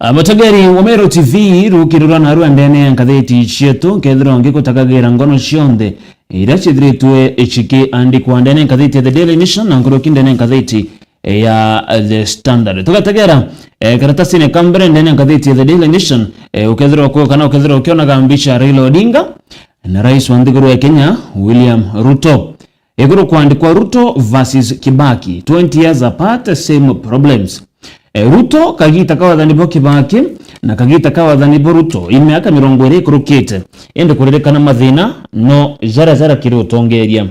Amatagari Omero TV rukirura na ruandene nkatheti cietu kethiro ngikutagagira ngono cionde ira cithiritwe iciki andikwa ndene nkatheti The Daily Nation na ngoroki ndene nkatheti ya The Standard. Tugatagera karatasi ne kambere ndene nkatheti The Daily Nation ukethiro kwa kana ukethiro ukiona gambisha Raila Odinga na rais wa ndiguru ya Kenya William Ruto. Iguru kuandikwa Ruto versus Kibaki 20 years apart, same problems. Ruto kagita kawathani Kibaki na kagita kawathani Ruto imiaka 20 kurukite ende kurerekana mathina no jara kiri utongeria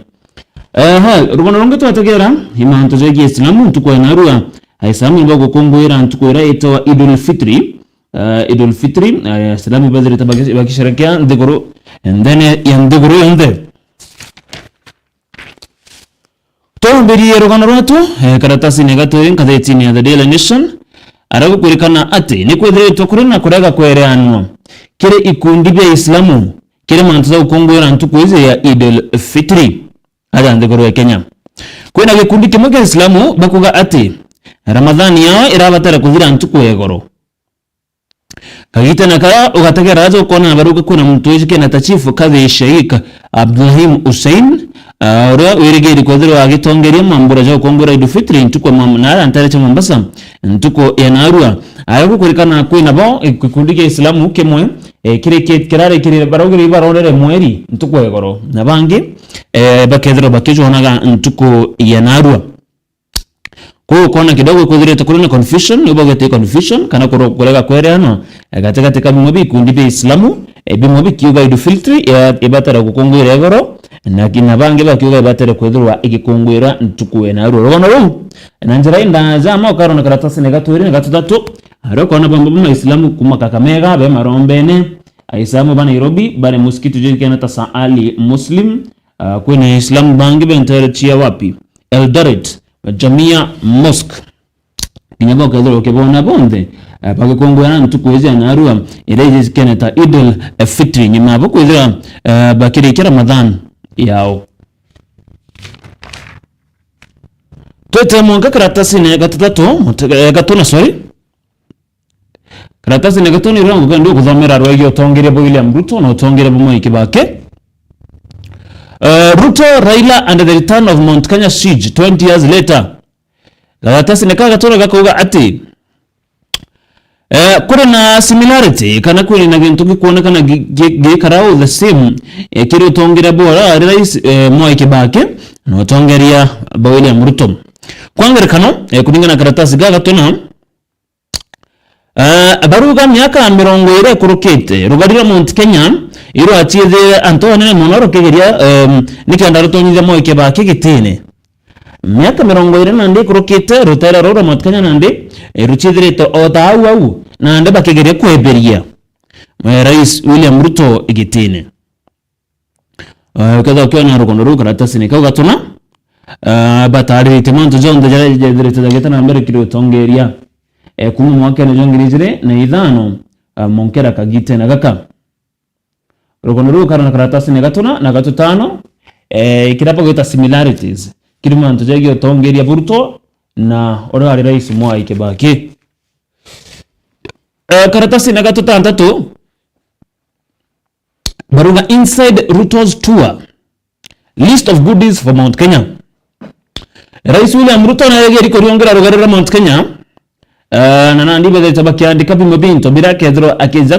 rugono ronge twatagera imanto zegi Islamu ntuko narua aisamu imbogo kongwera ntuko ira ito Idul Fitri Islamu badri tabakisherekea ndiguru ndene yanduguru yande Tombiri rugono rwatu karatasi negato nkatheti ni The Daily Nation arago kurikana ati ni kwethiritwo kuri na kurega kwereanwa kire ikundi bya Islamu kire mantu za ukongwera ntuko ize ya Idul Fitri ada ndiguru ya Kenya kwena gikundi kimwe kya Islamu bakuga ati Ramadhani yao irabatara kuthira ntuko yegoro kagita nakaya ugategera azo kona baruka kuna mtu wiki na tachifu kadhi Sheikh Abdulrahim Hussein ora wirigeri kodiro agitongeria mambura jo kongora Idul Fitri ntuko mamnara antare cha Mombasa ntuko yanarua ayo kurikana kwina bo kikundi kya Islamu kemwe kirare kirire barogiri barorere mweri ntuko yegoro nabangi bakedro bakijo naga ntuko yanarua kwa kona kidogo kudhire takulina confusion ubogete confusion kana kulega kwereano katika bimobi kundi bya Islamu bimobi kiuga Idul Fitri ibatara kukongwira egoro na kinabange bakiuga ibatara kwedhurwa ikikongwira ntukuwe na ruo rono ru na njira inda zama okaro na karatasi negatori negatatu ariko na bambu Islamu kuma Kakamega be Marombene Aisamu ba Nairobi bare mosquito jikena tasa Ali Muslim kuna Islamu bangi be ntarechia wapi Eldoret Jamia Mosque kinyabo kadro kebona bonde pakikongwana ntukweza narua ile keneta Idul Fitri nyuma bokweza bakirikira Ramadan yao twete monga karatasi ne gatatu sorry karatasi ne gatatu ni rongo ndo kuthomera rwegyo tongere bo William Ruto no tongere bo Moi Kibaki Ruto Raila and the return of Mount Kenya siege 20 years later. Karatasi ne kagatoro gakuga ati kuri na similarity kana kuri na gintu gikuona kana gikarao the same kiri utongira bora rais Moi Kibaki no tongeria ba William Ruto kwangere kano kulingana karatasi gagatona baruga myaka 20 kurukite rugarira Mount Kenya iro atithe Antone monoro kegeria nikanda rutonyithia Moi Kibaki gitine myaka 20 nandi kurukite rutera rura Mount Kenya nandi ruchithirito otau na nda bakegeria kweberia rais William Ruto gitine kada kiona rukondo ru karatasi ne kagatona batari temanto jonde jare tadageta mbere kiri utongeria kumu mwaka na jongirizire na idhano monkera kagite na gaka rukondo ru karatasi ne gatona na gatutano kirapo gita similarities kirima ntoje utongeria Ruto na orari rais Moi Kibaki karatasi na gatutantatu baruga inside Ruto's tour list of goodies for Mount Kenya rais William Ruto na yegeri kuriongera rugarira Mount Kenya na nandi bede tabaki andika bimo binto birake dhro akiza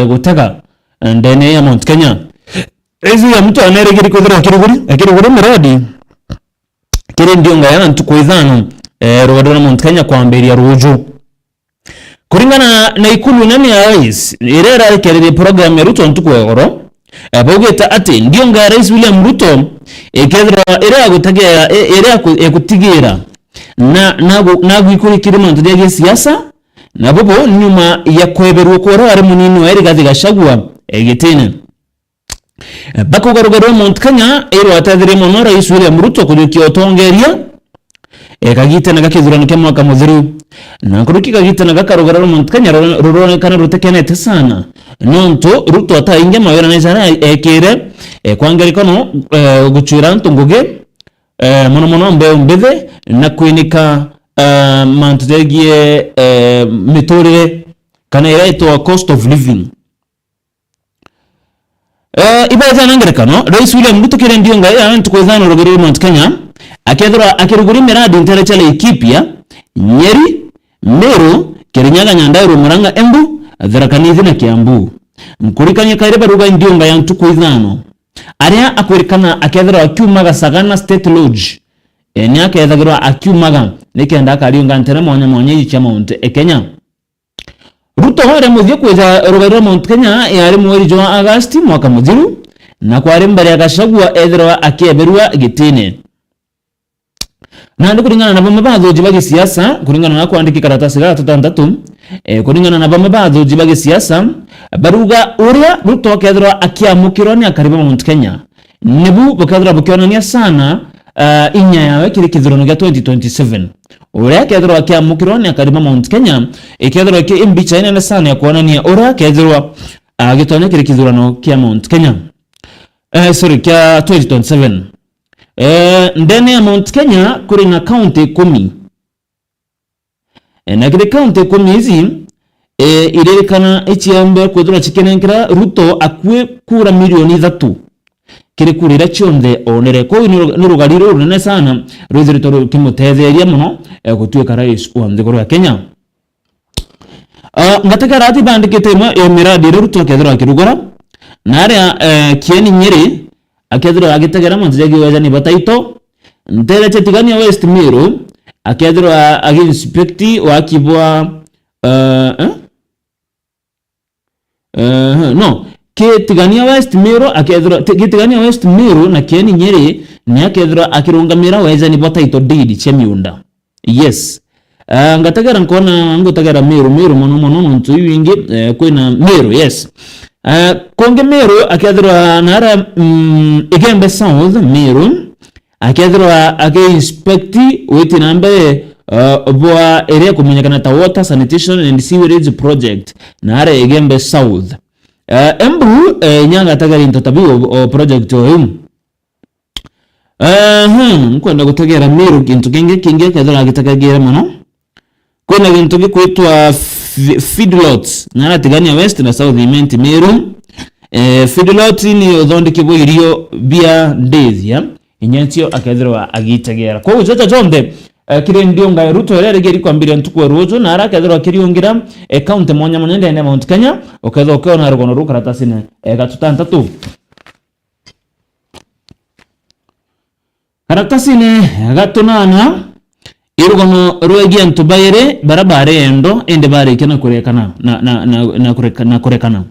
gutaga ndene ya Mount Kenya ezi ya mtu aneregeri kudhro akiruguri miradi kire ndionga yana ntukoithano rugarira Mount Kenya kwa mberi ya ruju kuringana na ikulu nani ya rais irera ikerere program ya Ruto ntukwegoro bogeta ati ndionga rais William Ruto ekedra era gutagia era kutigira na gwikurikira mantu ya siasa na bobo nyuma ya kweberwa ko ari munini wa Rigathi Gachagua egitene bakugarugaro Mount Kenya ero atadire mono rais William Ruto kujukio tongeria kagita na gakizurano kya mwaka muthiru na kuruki kagita na gakarugaro Mount Kenya rurone kana rutekenete sana nonto Ruto atainge mawera neza ekere kwangeriko no guchura ntunguge mono mbethe na kwinika mantu tegie mitorire kana iretwa cost of living. Ibaza nangerekano Rais William Ruto kire ndio ngai antu kwithana ruguru Mount Kenya akethira akiruguri miradi nterechale Laikipia, Nyeri, Meru, Kirinyaga, Nyandarua, Murang'a, Embu, Tharaka Nithi na Kiambu. Nkurikanye kaire baruga ndio ngai antu kwithano aria akwirikana akethira akiumaga Sagana State Lodge ni akethagirwa akiumaga nikenda akariunga ntere mwanya icha Mount Kenya. Ruto hore muthie kwitha ruguru Mount Kenya yari mweri wa Agosti mwaka muthiru na kwari mbere ya Gachagua ethirwa akieberwa gitine. Na ndi kuringana na bamwe bathuji ba gisiasa kuringana na kwandiki karatasi ga 6 kuringana na bamwe bathuji ba gisiasa baruga uria Ruto akethirwa akiamukirwa ni akariba Mount Kenya nibu bukethirwa bukionania sana inya yawe kiri kithurano gya 2027 uria akethirwa akiamukirwa ni akariba Mount Kenya ikethirwa ki imbicha ine sana ya kuonania uria akethirwa agitonya kiri kithurano kia Mount Kenya kia 2027. Ndani ya Mount Kenya kuri na county 10 na kiri county 10 hizi irerekana ichiambe kwithira chikenenkira Ruto akwe kura milioni 3 kiri kurira chonde onere ko ni rugariro runene sana rwithirito kimutetheria muno gutuika rais wa nthiguru ya Kenya. Ngataka rati bandikite miradi Ruto akethira akirugora na aria Kieni Nyeri akethira agitegera Monjegi wajani bataito ntere chetigania West Meru akethira aginspecti wa kibwa Kitigania West Meru akethira Kitigania West Meru na Kieni Nyeri ni akethira akirungamira wajani bataito deed chemiunda. Yes. Ngatagera nkona ngutagera Meru mono ntu wingi kwina Meru. Yes. Konge Meru akethira nara Igembe South Meru akethira inspecti witi nambe bwa area kumenyekana ta water sanitation and sewerage project nara Igembe South. Embu nyanga tagari ntotabi o project o nkwenda gutegera Meru kintu kinge kethira agitagagira muno kwina kintu gikwitwa feedlots nara Tigania West na South Imenti Meru. Feedlot ni uthondekibwo irio bia ndethia inyentio akethirwa agitegera kwa ujoja jonde kire ndio ngai Ruto rere geri kwambira ntukwe rojo na ara kethirwa kiriungira account mwanya munende ene Mount Kenya ukethirwa ukiona rugono ru karatasi ne gatutantatu karatasi ne gatunana irugono rwegia ntubaire barabare endo ende bare kena kurekana na kurekana.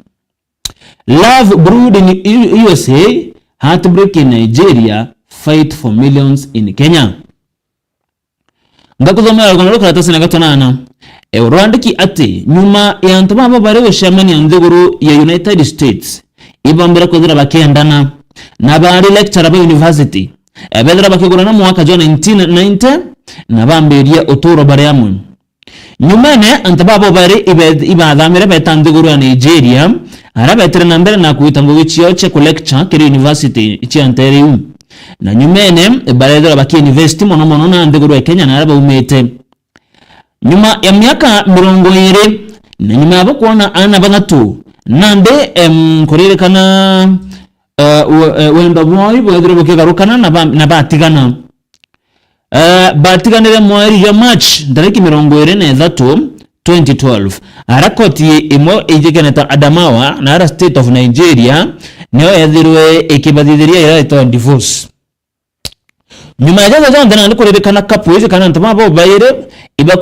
Love brewed in USA, heartbreak in Nigeria, fight for millions in Kenya. Ngakuthomera rugono karatasi na gatonana urwandiki ati nyuma ya ntaba bare weshamani ya nthiguru ya United States ibambira kuthira bakendana na bari lecturer ba university bethira bakigurana mwaka jo 1990 na bambiria uturo bare amwe nyumene antaba bare ibadhamira betanthiguru ya Nigeria arabetere na mbere na kuitango wichio che ku lecture kiri university ichi anteriu na nyumene barethera baki university mono na nthiguru ya Kenya na araba umete nyuma ya miaka 20 na nyuma abo kuona ana bangatu nande kuririkana wenda bwai bwethera bukigarukana na batigana batiganire mweri ya March ndariki 23 2012 arakoti imo ijigeneta Adamawa na ara state of Nigeria neo yethirwe ikibathithiria iraitwa divorce. Nyuma ya jaza ndana ndikuririkana kapuizi kana ntama bo bayire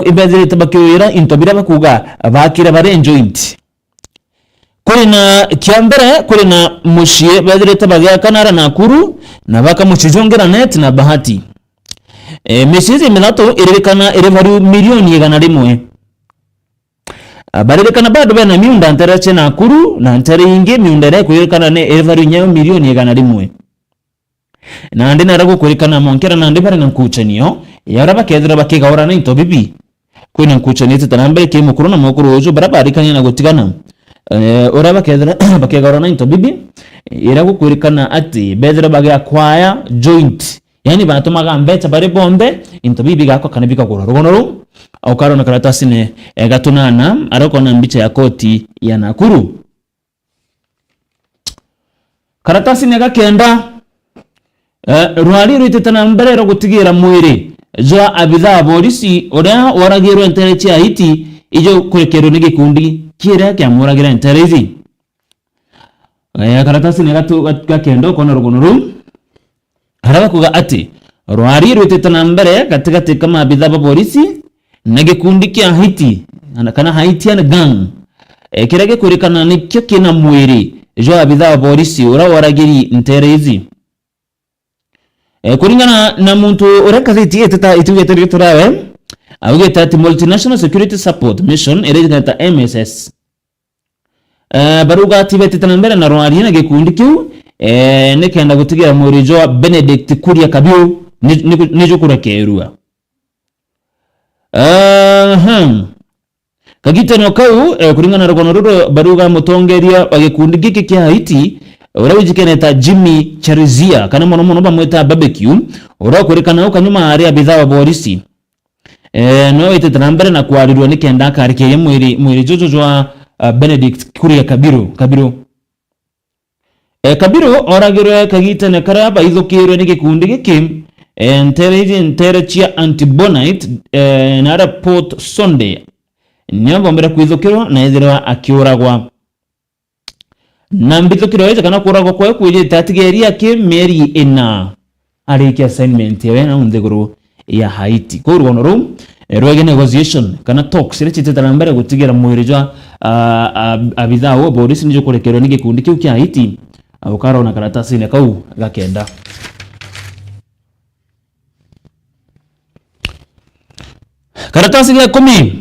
ibethire tabakiwira intobira bakuga bakira bare joint kuri na kiambere kuri na mushie bethire tabagya kanara na Nakuru na baka muchijongera net na Bahati. Mesizi minato iririkana irevaru milioni 100 baririkana bado bena miunda nterache na Nakuru na ntere ingi miunda ere kuririkana ne irevaru nyayo milioni 100 na ndina rago kuririkana monkera na ndibare na nkuchanio yaraba kethira bakigahora na into bibi kwina nkuchanio tatambe ke mukuru na mukuru ojo barabarikanya na gutigana oraba kethira bakigahora na into bibi irago kuririkana ati bethira bagya kwaya joint yani batumaga mbecha bare bombe into bibi gako kana bikagura rugono ru aukaro na karatasi ne gatunana arako na mbicha ya koti ya Nakuru. Karatasi ne gakenda rwari rwititana mbere ro gutigira mwiri jo abitha polisi oria waragirwe ntere cia hiti ijo kurekero ni gikundi kira kya muragira ntere izi. Karatasi ne gakenda kona rugonoru haraba kuga ati rwari rwititana mbere katikati kama abitha polisi na gikundi kya hiti kana Haitian gang kirage kurikana ni kyo kina mwiri jo abitha polisi ora waragiri ntere izi. Kuringana na muntu urakathiti eteta itugete turawe awugeta ati Multinational Security Support Mission erejeta MSS baruga ati betitana mbere na rwari na gikundi kiu nekenda gutigira mwiri jo Benedict Kuria Kabiu nijo kurakerua kagitano kau kuringana na rugono baruga mutongeria bagikundi giki kya Haiti ora wijikeneta Jimmy Charizia kana mono bamweta barbecue ora kurikana ukanyuma ari abitha wa polisi no itetana mbere na kwarirwa nikenda karikeye mwiri jojo jwa Benedict Kuria Kabiru oragirwe kagitane karaba ithukirwe ni gikundi giki ntere chia Antibonite na report Sunday nyambo mbere kwithukirwa na ithirwa akiuragwa na mbithukiro ije kana kuragwa kwa kuje tatigeria ke meri ina ariki assignment yewe na ndeguru ya Haiti ko rugono rum rwege negotiation kana talks ile chiteta mbere gutigira mwirijo abitha wo polisi nijo kurekero ni gikundi kiu kya Haiti abukaro na karatasi ne kau gakenda. Karatasi ya 10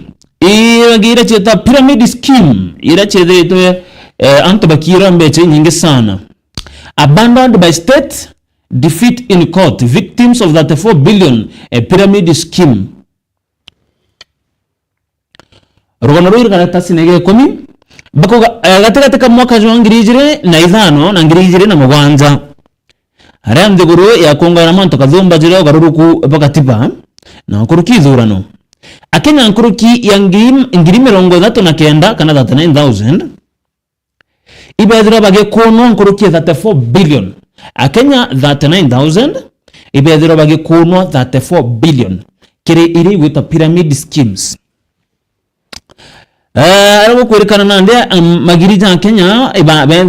ira cheta pyramid scheme ira chedetwe anto bakira mbeche nyingi sana. Abandoned by state, defeat in court, victims of 34 billion pyramid scheme. Rugono rwiri karatasi nege 10 bako gategate mwaka jwa ngirijire na ithano na ngirijire na mugwanja haria ndiguru ya kongana manto kathumba jire garuruku bakatiba na kuruki thurano akenya nkuruki ya ngiri 39 kana 39,000 ibethira bagikuno nkuruki 34 billion akenya 39,000 ibethira bagikuno 34 billion kire iri with pyramid schemes. Arabo kwerekana nande magirija Kenya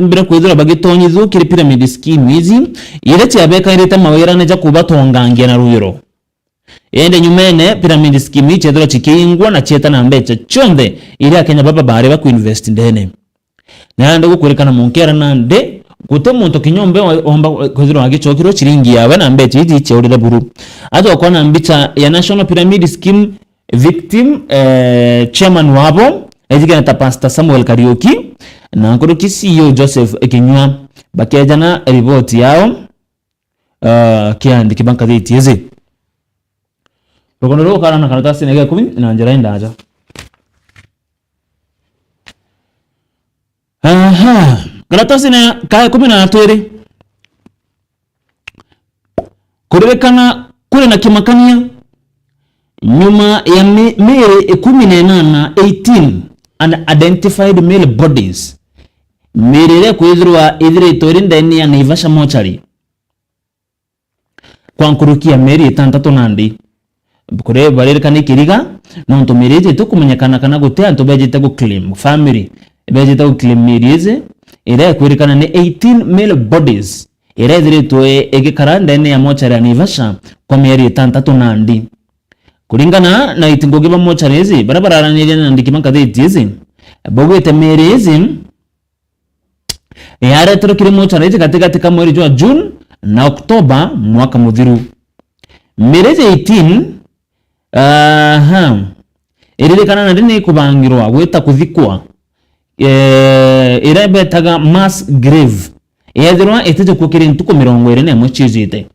mbere kwithira bagitonyithu kiri pyramid scheme izi ire cyabeka ireta mawera neja kubatongangia na ruyiro ende nyumene pyramid scheme chethira chikingwa na cheta na mbecha chonde ire Kenya baba bare ba kuinvest ndene nande gukwerekana munkera nande gute muntu kinyombe omba kwithira agichokiro chiringi yawe na mbecha izi cheurira buru ajo kwa na mbicha ya National Pyramid Scheme victim chairman wabo ejigana ta Pastor Samuel Kariuki na nkuruki CEO Joseph Ekinywa bakejana report yao kiandi kibanka dhiti yezi rugono kana na karatasi nege 10 na njera ndaja karatasi na kaya 12 kurekana kule na kimakania nyuma ya mere 18 unidentified male bodies merere kwithirwa ithire ndani ya Naivasha mochari kwa nkurukia meri 6 nandi kure barerekana kiriga no ntumirije tukumenyekana kana gute antu bejete go claim family bejete go claim merize ire kwerekana ni 18 male bodies ire ithire toe egikara ndani ya mochari ya Naivasha kwa meri 6 nandi kuringana na itingoge ba mochari barabara nile na ndikimaka dhiti bogwete merezi yare turukire mochari katika mwezi wa June na Oktoba mwaka mudhiru merezi 18 irilikana na dini kubangirwa weta kuthikwa irebetaga mass grave yethirwa etije kukiri ntuko 20 mwechizite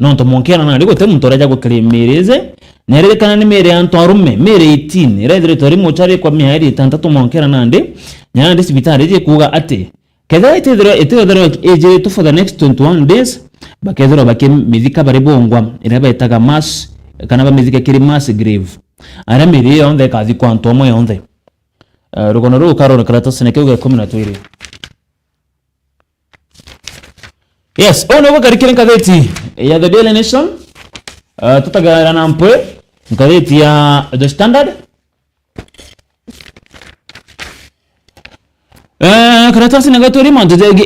nonto monkera na rigo temu toraja go kremereze nerere kana ni mere anto arume mere 18 iredire tori mochari kwa mihairi 6 monkera nande nyande sibitari je kuga ate keda etedero eje to for the next 21 days bakedero bake mizika bari bongwa iraba itaga mass kana bamithike kiri mass grave ara miri yonthe kathi kwa ntomo yonthe rugono ru karora karatasi ne keuga 12. Yes, ono go karikira kadeti ya The Daily Nation tutagara na mpwe kadeti ya The Standard karatasi negatori mantojege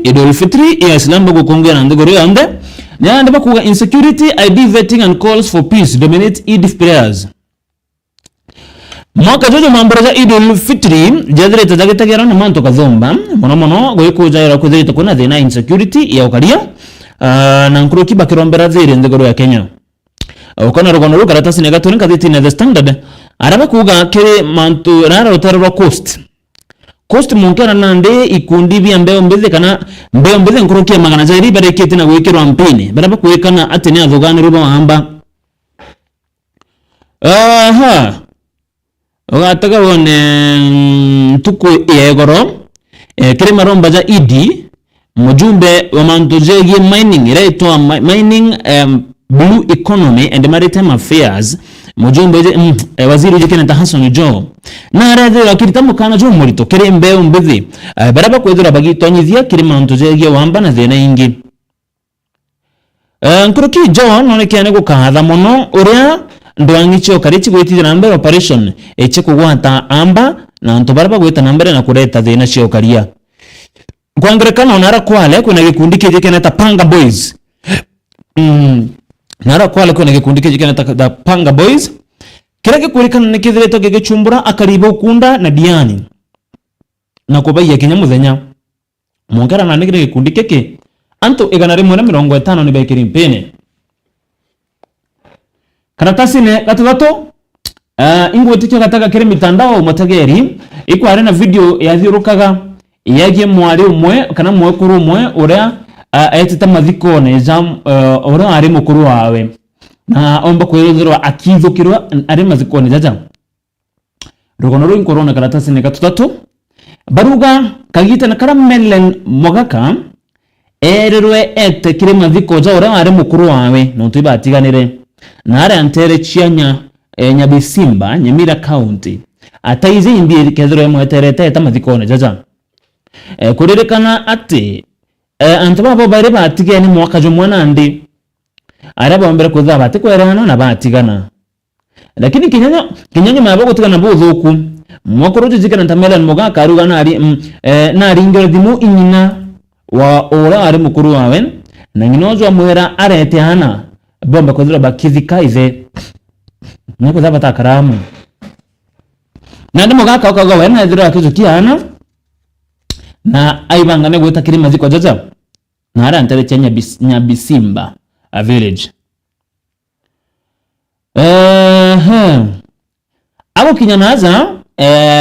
Idul Fitri ya Islam bago kongea na ndogoro yande nyanda bakuga insecurity ID vetting and calls for peace dominate Eid prayers. Mwaka jojo mambaraza Idul Fitri jadire tazagetagira na manto kazomba mono goikujaira kuzirita kuna thina insecurity ya ukaria na nkuru kibakirombera zire ndogoro ya Kenya. Ukona rugono karatasi negatori kadeti na The Standard araba kuga kere manto rara utarwa coast munkera nande ikundi bya mbeo mbeze kana mbeo mbeze nkorokia magana zairi barekete na gwekero ampine baraba kuwekana atene athogane ruba wahamba ogataga wone tuku yegoro kire maromba za idi mujumbe wa mantojegi mining iraitwa mining blue economy and maritime affairs mujumbe waziri Jekena Hassan Jo na radhi wakiritamu kana jo murito kire mbeo mbithi baraba kwethura bagitonyithia kire mantojegi wamba na thina ingi nkuruki Jo nonekane gukatha muno uria ndwangicho karichi gwitithia na mbere operation eche kugwata amba na nto baraba gwita na mbere na kureta thina cio karia kwangerekana onara kwale kuna gikundi kije keneta Panga Boys nara kwale kuna gikundi kije keneta Panga Boys kira gikurikana nikithireto gigichumbura akaribo kunda na Diani na kubaiya kinya muthenya mongera na nigire gikundi keke anto 150 ni bekiri mpene karatasi ne gatagato ingwetikyo gataga kire mitandao matageri ikware na video yathirukaga yagie mwari umwe kana mwekuru umwe uria etita mathiko ne jam uria ari mukuru wawe na omba kwirithirwa akithukirwa ari mathiko ne jaja rugono ru corona karatasi ne gatatu baruga kagita na karamelen mogaka ererwe etekire mathiko ja uria ari mukuru wawe no tibatiganire na ara antere chianya Nyabisimba Nyamira County ataize imbi kethero mweterete tamathiko ne jaja kuririkana ati antaba bari batigene mwaka jumwana ndi araba mbere kuza batikwerana na batigana lakini kinyanyo mabo gutigana buthuku mwakoro jikana tamela moga karuga na ringero dimu inyina wa ora ari mukuru wawe na nginozo mwera arete hana bomba kuthira bakithika ive niko zaba takaramu na ndimo gaka okaga wena thira kizukiana na aibangane gwita kiri maziko jaja na ara antare chenya Nyabisimba a village abo kinyanaza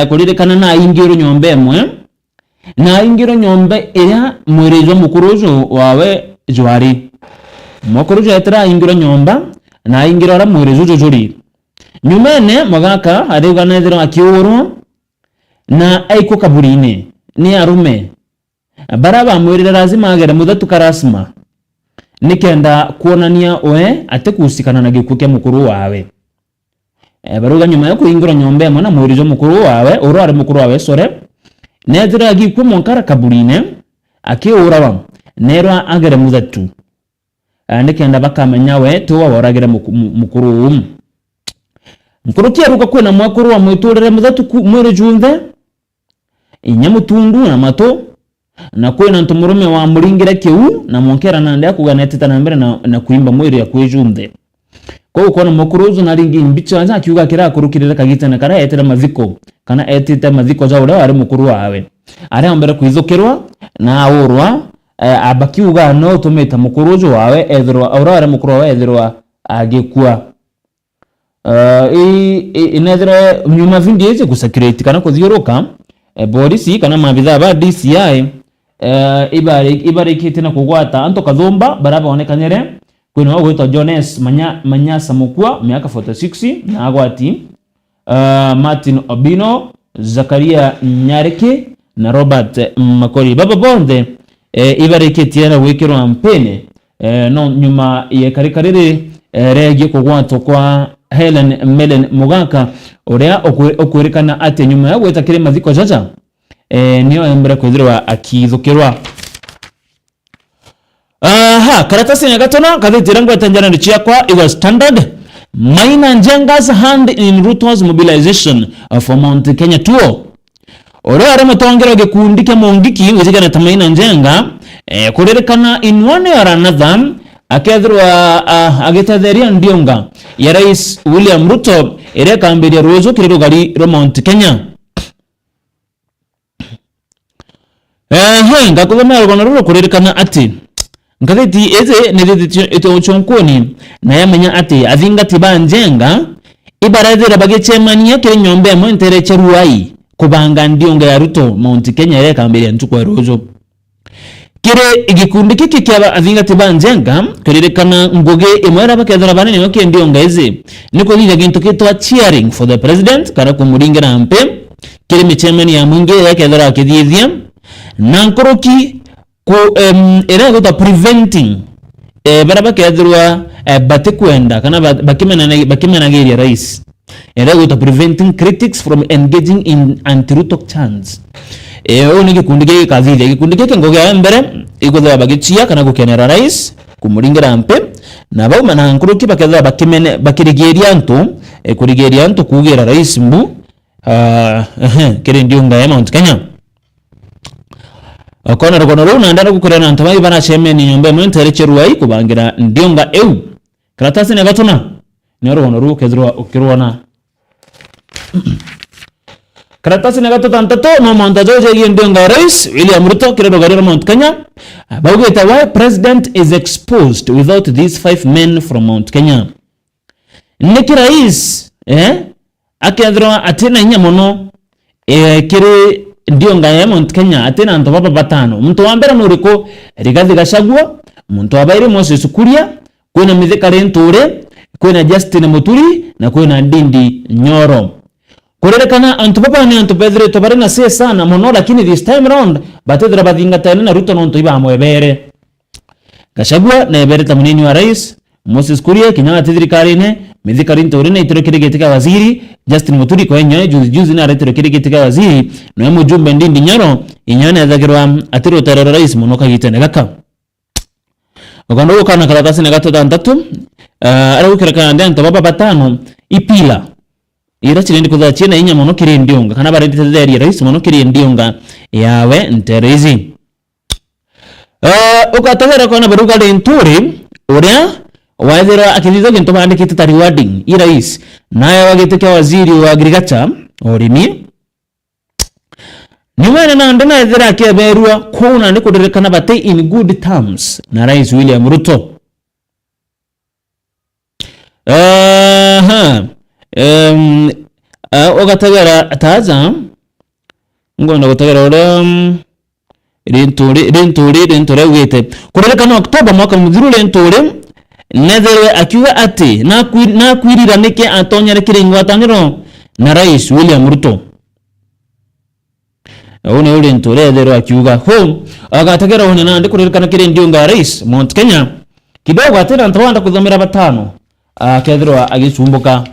kuririkana na ingiro nyombe emwe na ingiro nyombe ira mwerezo mukuruzo wawe jwari mukuruzo yatra ingiro nyomba na ingiro ara mwerezo jori nyumene magaka arigana thira akiuro na aiko kaburine ni arume baraba mwirira lazima agere muthatu karasma nikenda kuonania we atekusikana na gikuke mukuru wawe baruga nyuma yo kuingura nyombe mwana mwirizo mukuru wawe urware mukuru wawe sore nethira gikwe monkara kaburine akiurawa nerwa agere muthatu nikenda bakamenya we tuwa woragire mukuru mukuru kiaruka kwena mwakuru wa mwiturire muthatu mwire junthe inyamutundu na mato na kwena ntumurume wa muringira kiu na monkera na ndia kuganeteta na mbere na kuimba mwiri ya kwejunthe kwa ukona mukuruzo na ringi mbicha za kiuga kira kurukirira kagita na kara etera maziko kana etita maziko za ura ari mukuru wawe ari ambere kwizukirwa na urwa abakiuga no tumeta mukuruzo wawe ethirwa ura ari mukuru wawe ethirwa agikua inethira nyuma vindi eze kusakireti kana kuthiuruka polisi kana mabitha ba DCI ibarikite na kugwata anto kathomba baraba onekanyere kwino gwitwa Jones Manyasa Mukua miaka 46 na agwati Martin Obino Zakaria Nyareke na Robert Makori baba bonde ibarikite na wikirwa mpene no nyuma ye karikarire regi kugwato kwa Helen Melen Mugaka uria okwirikana ati nyuma ya gweta kire mathiko jaja niyo embere kwithirwa akithukirwa. Karatasi ya gatona kathitira ngweta njana ciakwa igwa Standard. Maina Njenga's hand in Ruto's mobilization for Mount Kenya tour. Ora ara matongera gikundi kya Mongiki wizigana ta Maina Njenga kurerekana in one or another akethirwa agetatheria ndionga ya Rais William Ruto ere kambiria rozo kiriro gari ro Mount Kenya. Ngakuthoma rugano ruro kurerekana ati ngathiti eze nithiti itochonkoni na yamenya ati athingati ba Njenga ibarathira bagechemania kiri nyombe mo ntereche ruai kubanga ndionga ya Ruto Mount Kenya ere kambiria ntukwa rozo. Kire igikundi kiki kya athingati ba Njenga kurerekana nguge imwera bakethira banene yo ndionga eze niko thija gintu kitwa cheering for the president kana kumuringira mpe kire michemani ya mwingi yakethira akithithia na nkoroki ku era guta preventing baraba kethirwa batikwenda kana bakimenageria rais era guta preventing critics from engaging in anti-Ruto chants. Oni gikundi giki kathithia gikundi giki ngogea mbere igutha bagichia kana gukenera rais kumuringira mpe na bauma na nkoroki bakethira bakirigeria antu kurigeria antu kugira rais mbu kire ndionga ya Mount Kenya. Kona rogono runa ndana gukurana ntamai bana chemeni nyombe mwentere cheruai kubangira ndionga eu. Karatasi ne gatuna ne rogono ru kezrwa ukirwana. Karatasi ne gatuta ntato no Mount Joje ndionga rais William Ruto kirero gari Mount Kenya. Baweta why president is exposed without these 5 men from Mount Kenya. Neki rais akethrwa atina nyamono kiri ndionga ya Mount Kenya atena anto baba batano. Muntu wa mbere nuriko Rigathi Gachagua, muntu wa baire Moses Kuria, kwina Mithika Linturi, kwina Justin Muturi na kwina Ndindi Nyoro. Kurerekana antu baba ni antu bedre to barina se sana mono lakini this time round batethra bathingatane na Ruto nonto iba mwebere. Gachagua na ebere tamunini wa rais, Moses Kuria kinyanga thirikari-ine, Mithika Linturi na itorokire gitika waziri, Justin Muturi kwa nyoe juzi na itorokire gitika waziri, no mujumbe Ndindi Nyoro inyone athagirwa atiro terero rais muno kagitene gaka. Ogondo kana karatasi na gato tantatu ara ukiraka ndanta baba batano ipila ira chirindi kutha china inya muno kiri ndionga kana barindi tetheria rais muno kiri ndionga yawe nterezi. Ukatagera kona Baruga Linturi uria waithira akithitha gintu bandikite ta rewarding irais naye wagitike waziri wa agriculture urimi nimene na ndana ithira akiaberua kuna ni kudirekana bate in good terms na rais William Ruto. Ogatagera taza ngona gutagera ora Linturi wite kudirekana Oktoba mwaka mudhuru Linturi nethere akiuga ati na kwirira nike atonyere kiringo atanyiro na rais William Ruto. One ule ntore thero akiuga ho agategera one na ndikuririkana kire ndionga rais Mount Kenya kidogo atira ntwanda kuthomera batano akethirwa agicumbuka.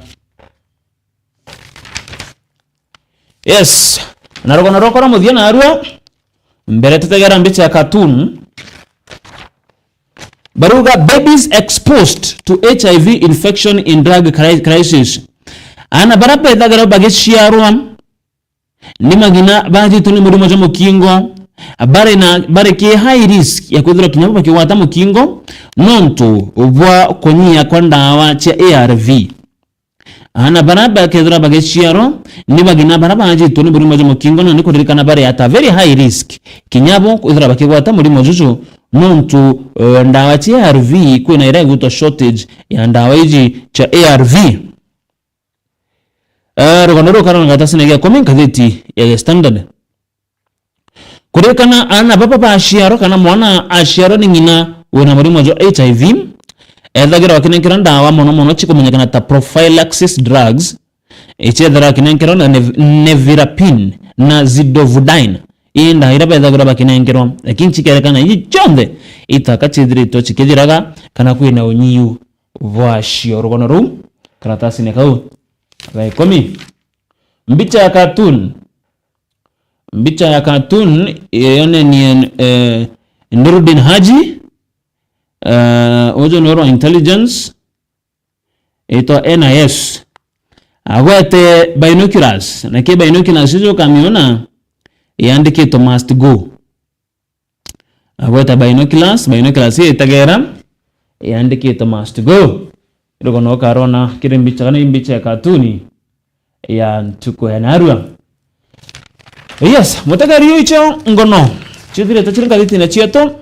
Yes na rogona rokora muthia na arua mbere tutegera mbicha ya cartoon. Baruga babies exposed to HIV infection in drug crisis. Ana barape thagara bagiciarwa ni magina baji tuni murimo jo mukingo bare ki high risk ya kuthira kinyabo bakiwata mukingo nonto ubwa konyia kwa ndawa cha ARV. Ana baraba kethira bagiciarwa ni magina baraba baji tuni murimo jo mukingo no nikuririkana bare ata very high risk kinyabo kuthira bakiwata murimo juju nonto ndawa cha ARV kuna ira guto shortage ya ndawa iji cha ARV. Rogano karana gatasi nege komen kadeti ya Standard. Kurekana ana baba ba ashiaro kana mwana ashiaro ni ngina wena murimo jo HIV ethagira wakinenkera ndawa mono chikumenyekana ta prophylaxis drugs echethera kinenkera na nevirapine na zidovudine inda iraba ethagira bakinenkera lakini chikerekana ichonde itaka chithirito chikithiraga kana kwina unyiu vacio rugono ru karatasi ne kau ga 10. Mbicha ya cartoon yone ni Nuruddin Haji ojo noro intelligence ito NIS agwete binoculars na ke binoculars hizo kamiona yandike must go agwete binoculars itagera yandike must go rugono karona kire mbicha ya cartoon ya ntuko ya narua. Yes, mutagario icho ngono chithire tachiringa thiti na chieto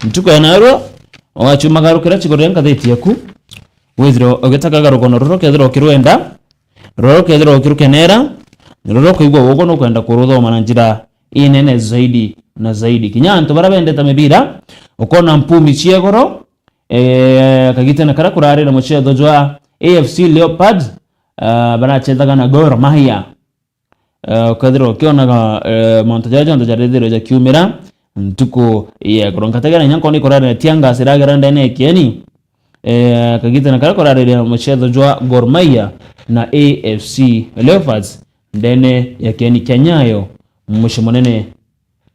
ntuko ya narua wachumagarukira chigorenga thiti yaku withiro ogitaka garugono roro kethiro kirwenda roro kethiro kirukenera roro kuigwa ugo no kwenda kuruthoma na njira inene zaidi na zaidi kinyanto barabendeta mibira ukona mpumi chiegoro kagitena kara kurarira muchetho jwa AFC Leopards barachethaga na Gor Mahia kethiro kionaga montajaja ndo jarethiro ja kiumira ntuko ya kuronkategera nyanko ni kurarira tianga siragera ndene kieni kagitena kara kurarira muchetho jwa Gor Mahia na AFC Leopards ndene ya kieni Kenyayo musho munene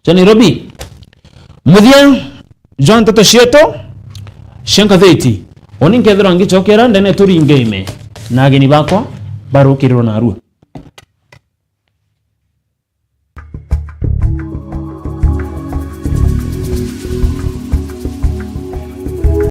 cha Nairobi muthia John Toto Shieto shenka theti oni nkethiro ngichokera ndene turi ngeme na ageni bakwa barukiriro na arua.